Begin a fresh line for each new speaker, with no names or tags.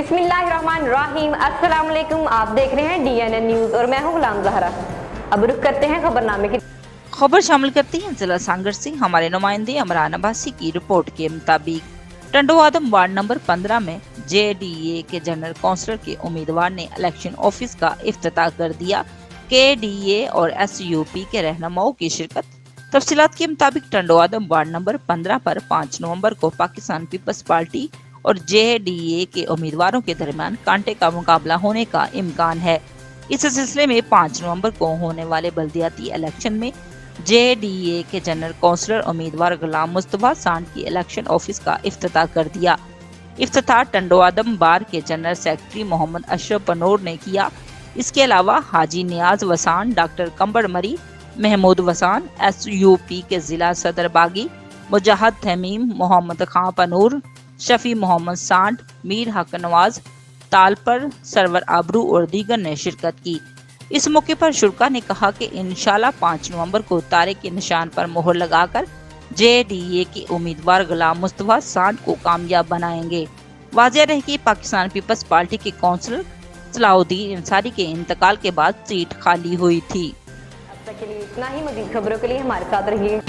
बिस्मिल्लाहिर्रहमानिर्रहीम। अस्सलाम वालेकुम। आप देख रहे हैं DNN न्यूज और मैं हूं गुलाम ज़हरा। अब रुख करते हैं खबरनामे की।
खबर शामिल करते हैं जिला सांगर से। हमारे नुमाइंदे इमरान अब्बासी की रिपोर्ट के मुताबिक टंडोआदम वार्ड नंबर 15 में JDA के जनरल काउंसिलर के उम्मीदवार ने इलेक्शन ऑफिस का इफ्तिताह कर दिया। KDA और SUP के रहनुमाओं की शिरकत। तफसीलात के मुताबिक टंडोआदम वार्ड नंबर 15 पर 5 नवंबर को पाकिस्तान पीपल्स पार्टी और JDA के उम्मीदवारों के दरमियान कांटे का मुकाबला होने का इम्कान है। इस सिलसिले में 5 नवंबर को होने वाले बल्दियाती इलेक्शन में JDA के जनरल काउंसिलर उम्मीदवार गुलाम मुस्तफा सांड की इलेक्शन ऑफिस का इफ्तिताह कर दिया। इफ्तिताह टंडोआदम बार के जनरल सेक्रेटरी मोहम्मद अशरफ पनोर ने किया। इसके अलावा हाजी नियाज वसान, डॉक्टर कंबड़ मरी, महमूद वसान, SUP के जिला सदर बागी, मुजाहद तमीम, मोहम्मद खां पनूर, शफी मोहम्मद सांड, मीर हक नवाज, तालपर सरवर आबरू और दीगर ने शिरकत की। इस मौके पर शुरका ने कहा कि इंशाल्लाह 5 नवंबर को तारे के निशान पर मोहर लगाकर JDA के उम्मीदवार गुलाम मुस्तफा सांड को कामयाब बनाएंगे। वाज़ेह रहे कि पाकिस्तान पीपल्स पार्टी के काउंसिलर सलाउद्दीन अंसारी के इंतकाल के बाद सीट खाली हुई थी।
अब तक के लिए इतना ही। मज़ीद खबरों के लिए हमारे साथ रहिए।